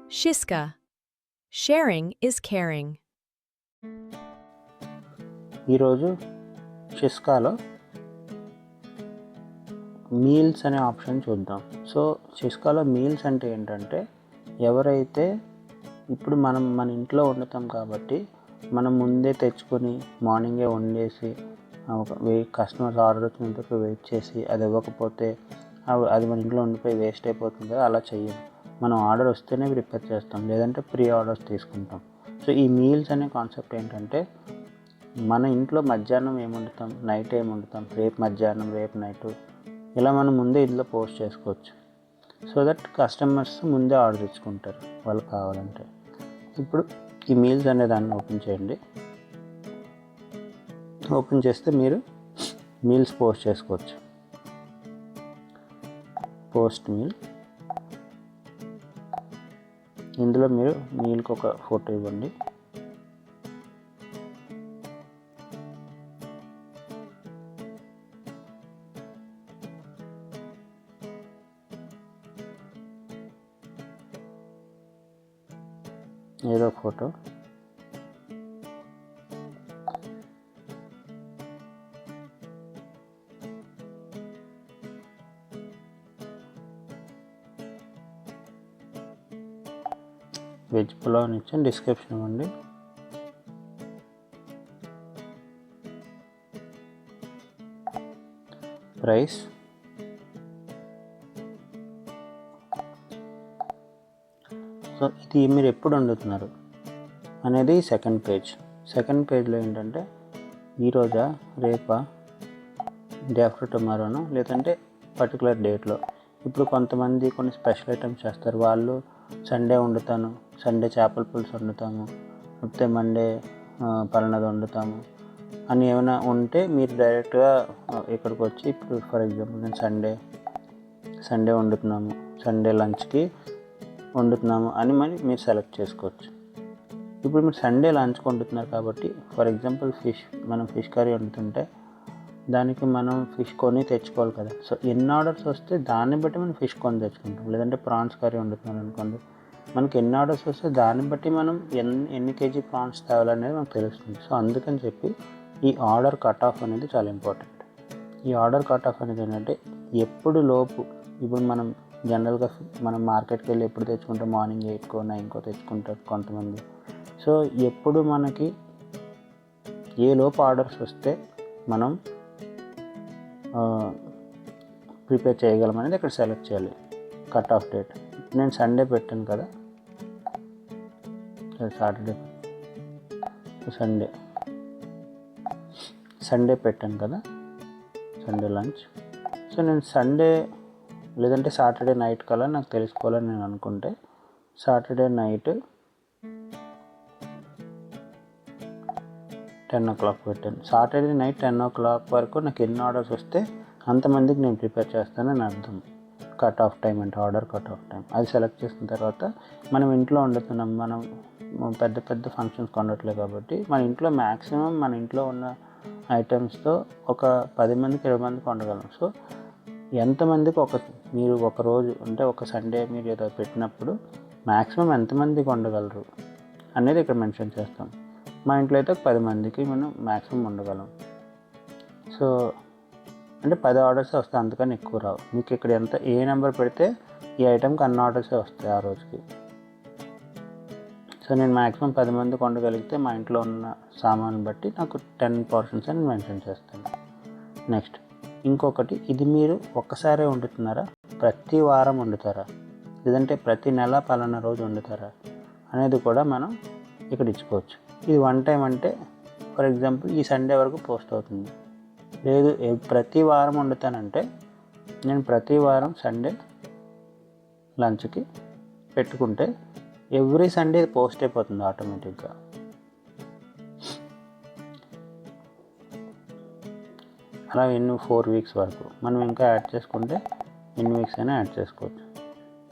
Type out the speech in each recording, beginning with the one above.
Shiska. Sharing is caring. ఈరోజు షిస్కాలో meals అనే option చూద్దాం. సో షిస్కాలో మీల్స్ అంటే ఏంటంటే, ఎవరైతే ఇప్పుడు మన ఇంట్లో వండుతాం కాబట్టి మనం ముందే తెచ్చుకొని మార్నింగే వండేసి కస్టమర్స్ ఆర్డర్ వచ్చినంతకు వెయిట్ చేసి అది ఇవ్వకపోతే అది మన ఇంట్లో ఉండిపోయి వేస్ట్ అయిపోతుంది కదా, అలా చెయ్యం. మనం ఆర్డర్ వస్తేనే ప్రిపేర్ చేస్తాం, లేదంటే ప్రీ ఆర్డర్స్ తీసుకుంటాం. సో ఈ మీల్స్ అనే కాన్సెప్ట్ ఏంటంటే, మన ఇంట్లో మధ్యాహ్నం ఏం వండుతాం, నైట్ ఏం వండుతాం, రేపు మధ్యాహ్నం రేపు నైట్ ఇలా మనం ముందే ఇంట్లో పోస్ట్ చేసుకోవచ్చు. సో దట్ కస్టమర్స్ ముందే ఆర్డర్ తెచ్చుకుంటారు వాళ్ళకి కావాలంటే. ఇప్పుడు ఈ మీల్స్ అనే దాన్ని ఓపెన్ చేయండి. ఓపెన్ చేస్తే మీరు మీల్స్ పోస్ట్ చేసుకోవచ్చు. పోస్ట్ మీల్, ఇందులో మీరు మీల్కి ఒక ఫోటో ఇవ్వండి. ఏదో ఫోటో. వెజ్ పులావ్ అని ఇచ్చాను, డిస్క్రిప్షన్ ఇవ్వండి. రైస్, సో ఇది మీరు ఎప్పుడు వండుతున్నారు అనేది సెకండ్ పేజ్. సెకండ్ పేజ్లో ఏంటంటే, ఈరోజా రేపా డే ఆఫ్టర్ టుమారోనో లేదంటే పర్టికులర్ డేట్లో. ఇప్పుడు కొంతమంది కొన్ని స్పెషల్ ఐటమ్స్ చేస్తారు. వాళ్ళు సండే వండుతాను, సండే చేపల పులుసు వండుతాము, లేకపోతే మండే పలానాది వండుతాము అని ఏమైనా ఉంటే మీరు డైరెక్ట్గా ఇక్కడికి వచ్చి, ఇప్పుడు ఫర్ ఎగ్జాంపుల్ నేను సండే వండుతున్నాము, సండే లంచ్కి వండుతున్నాము అని మరి మీరు సెలెక్ట్ చేసుకోవచ్చు. ఇప్పుడు మీరు సండే లంచ్కి వండుతున్నారు కాబట్టి, ఫర్ ఎగ్జాంపుల్ మనం ఫిష్ కర్రీ వండుతుంటే దానికి మనం ఫిష్ కొని తెచ్చుకోవాలి కదా. సో ఎన్ని ఆర్డర్స్ వస్తే దాన్ని బట్టి మనం ఫిష్ కొని తెచ్చుకుంటాం. లేదంటే ప్రాన్స్ కర్రీ వండుతున్నాం అనుకోండి, మనకి ఎన్ని ఆర్డర్స్ వస్తే దాన్ని బట్టి మనం ఎన్ని కేజీ ప్రాన్స్ తేవాలనేది మనకు తెలుస్తుంది. సో అందుకని చెప్పి ఈ ఆర్డర్ కట్ ఆఫ్ అనేది చాలా ఇంపార్టెంట్. ఈ ఆర్డర్ కట్ ఆఫ్ అనేది ఏంటంటే, ఎప్పుడు లోపు, ఇప్పుడు మనం జనరల్గా మనం మార్కెట్కి వెళ్ళి ఎప్పుడు తెచ్చుకుంటాం, మార్నింగ్ 8కో 9కో తెచ్చుకుంటారు కొంతమంది. సో ఎప్పుడు మనకి ఏ లోపు ఆర్డర్స్ వస్తే మనం ప్రిపేర్ చేయగలం అనేది ఇక్కడ సెలెక్ట్ చేయాలి. కట్ ఆఫ్ డేట్ నేను సండే పెట్టాను కదా, సాటర్డే సండే పెట్టాను కదా, సండే లంచ్. సో నేను సండే లేదంటే సాటర్డే నైట్ కల్లా నాకు తెలుసుకోవాలని నేను అనుకుంటే, సాటర్డే నైట్ 10 o'clock పెట్టాను. సాటర్డే నైట్ 10 o'clock వరకు నాకు ఎన్ని ఆర్డర్స్ వస్తే అంతమందికి నేను ప్రిపేర్ చేస్తానని అర్థం. కట్ ఆఫ్ టైం అంటే ఆర్డర్ కట్ ఆఫ్ టైం. అది సెలెక్ట్ చేసిన తర్వాత మనం ఇంట్లో వండుతున్నాం, మనం పెద్ద పెద్ద ఫంక్షన్స్ వండట్లేదు కాబట్టి మన ఇంట్లో మ్యాక్సిమం మన ఇంట్లో ఉన్న ఐటమ్స్తో ఒక 10 మందికి 20 మందికి వండగలం. సో ఎంతమందికి మీరు ఒక రోజు అంటే ఒక సండే మీరు ఏదో పెట్టినప్పుడు మ్యాక్సిమం ఎంతమందికి వండగలరు అనేది ఇక్కడ మెన్షన్ చేస్తాం. మా ఇంట్లో అయితే 10 మందికి మనం మ్యాక్సిమం వండగలం. సో అంటే 10 ఆర్డర్సే వస్తాయి, అందుకని ఎక్కువ రావు. మీకు ఇక్కడ ఏ నెంబర్ పెడితే ఈ ఐటెంకి అన్ని ఆర్డర్సే వస్తాయి ఆ రోజుకి. సో నేను మ్యాక్సిమం 10 మందికి వండగలిగితే మా ఇంట్లో ఉన్న సామాను బట్టి నాకు 10 portions అని మెన్షన్ చేస్తాను. నెక్స్ట్ ఇంకొకటి, ఇది మీరు ఒక్కసారే వండుతున్నారా, ప్రతి వారం వండుతారా, లేదంటే ప్రతి నెల పలానా రోజు వండుతారా అనేది కూడా మనం ఇక్కడ ఇచ్చుకోవచ్చు. ఇది వన్ టైం అంటే, ఫర్ ఎగ్జాంపుల్ ఈ సండే వరకు పోస్ట్ అవుతుంది. లేదు ప్రతి వారం వండుతానంటే, నేను ప్రతి వారం సండే లంచ్కి పెట్టుకుంటే ఎవ్రీ సండే పోస్ట్ అయిపోతుంది ఆటోమేటిక్గా. అలా 4 weeks వరకు మనం ఇంకా యాడ్ చేసుకుంటే ఎన్ని వీక్స్ అయినా యాడ్ చేసుకోవచ్చు.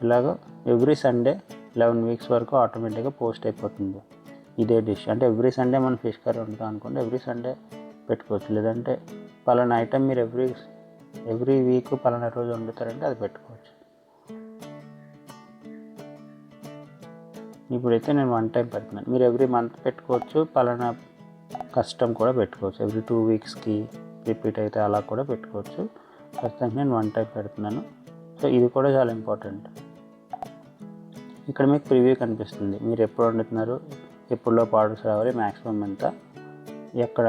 ఇలాగ ఎవ్రీ సండే 11 weeks వరకు ఆటోమేటిక్గా పోస్ట్ అయిపోతుంది ఇదే డిష్. అంటే ఎవ్రీ సండే మనం ఫిష్ కర్రీ వండుతాం అనుకోండి, ఎవ్రీ సండే పెట్టుకోవచ్చు. లేదంటే పలానా ఐటమ్ మీరు ఎవ్రీ వీక్ పలానా రోజు వండుతారంటే అది పెట్టుకోవచ్చు. ఇప్పుడైతే నేను 1 టైం పెడుతున్నాను. మీరు ఎవ్రీ మంత్ పెట్టుకోవచ్చు, పలానా కస్టమ్ కూడా పెట్టుకోవచ్చు. ఎవ్రీ 2 వీక్స్కి రిపీట్ అయితే అలా కూడా పెట్టుకోవచ్చు. ప్రస్తుతానికి నేను 1 టైం పెడుతున్నాను. సో ఇది కూడా చాలా ఇంపార్టెంట్. ఇక్కడ మీకు ప్రివ్యూ కనిపిస్తుంది. మీరు ఎప్పుడు వండుతున్నారు, ఎప్పుడులోపు ఆర్డర్స్ రావాలి, మ్యాక్సిమం ఎంత, ఎక్కడ,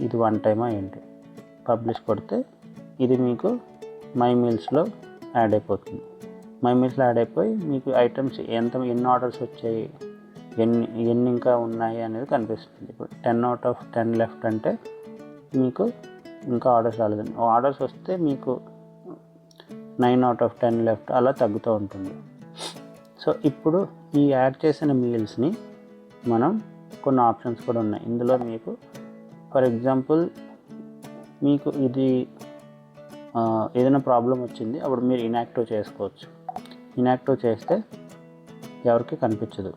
ఇది 1 టైమా ఏంటి. పబ్లిష్ కొడితే ఇది మీకు మై మీల్స్లో యాడ్ అయిపోతుంది. మై మీల్స్లో యాడ్ అయిపోయి మీకు ఐటమ్స్ ఎన్ని ఆర్డర్స్ వచ్చాయి, ఎన్ని ఇంకా ఉన్నాయి అనేది కనిపిస్తుంది. ఇప్పుడు 10/10 లెఫ్ట్ అంటే మీకు ఇంకా ఆర్డర్స్ రాలేదండి. ఆర్డర్స్ వస్తే మీకు 9/10 లెఫ్ట్ అలా తగ్గుతూ ఉంటుంది. సో ఇప్పుడు ఈ యాడ్ చేసిన మీల్స్ని మనం కొన్ని ఆప్షన్స్ కూడా ఉన్నాయి ఇందులో. మీకు ఫర్ ఎగ్జాంపుల్ మీకు ఇది ఏదైనా ప్రాబ్లం వచ్చింది, అప్పుడు మీరు ఇన్యాక్టివ్ చేసుకోవచ్చు. ఇన్యాక్టివ్ చేస్తే ఎవరికి కనిపించదు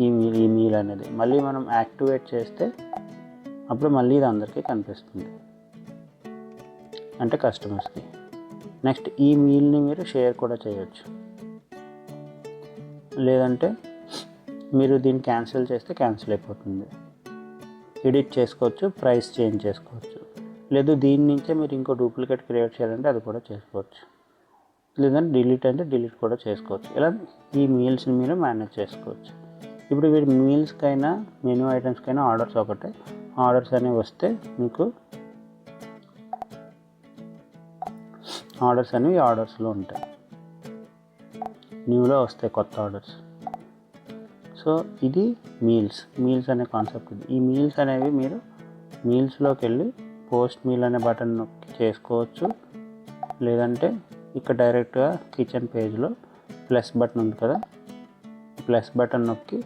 ఈ మీల్ అనేది. మళ్ళీ మనం యాక్టివేట్ చేస్తే అప్పుడు మళ్ళీ ఇది అందరికీ కనిపిస్తుంది, అంటే కస్టమర్స్కి. నెక్స్ట్ ఈ మీల్ని మీరు షేర్ కూడా చేయొచ్చు, లేదంటే మీరు దీన్ని క్యాన్సిల్ చేస్తే క్యాన్సిల్ అయిపోతుంది. ఎడిట్ చేసుకోవచ్చు, ప్రైస్ చేంజ్ చేసుకోవచ్చు. లేదు దీని నుంచే మీరు ఇంకో డూప్లికేట్ క్రియేట్ చేయాలంటే అది కూడా చేసుకోవచ్చు. లేదంటే డిలీట్ అంటే డిలీట్ కూడా చేసుకోవచ్చు. ఇలా ఈ మీల్స్ని మీరు మేనేజ్ చేసుకోవచ్చు. ఇప్పుడు వీటి మీల్స్కైనా మెనూ ఐటమ్స్కైనా ఆర్డర్స్ ఒకటే. ఆర్డర్స్ అనేవి వస్తే మీకు ఆర్డర్స్ అనేవి ఆర్డర్స్లో ఉంటాయి, న్యూలో వస్తాయి కొత్త ఆర్డర్స్. సో ఇది మీల్స్ అనే కాన్సెప్ట్ ఇది. ఈ మీల్స్ అనేవి మీరు మీల్స్లోకి వెళ్ళి పోస్ట్ మీల్ అనే బటన్ నొక్కి చేసుకోవచ్చు. లేదంటే ఇక్కడ డైరెక్ట్గా కిచెన్ పేజ్లో ప్లస్ బటన్ ఉంది కదా, ప్లస్ బటన్ నొక్కి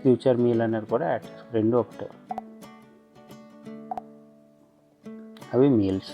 ఫ్యూచర్ మీల్ అనేది కూడా యాడ్ చేసుకోవచ్చు. రెండు ఒకటే, అవి మీల్స్.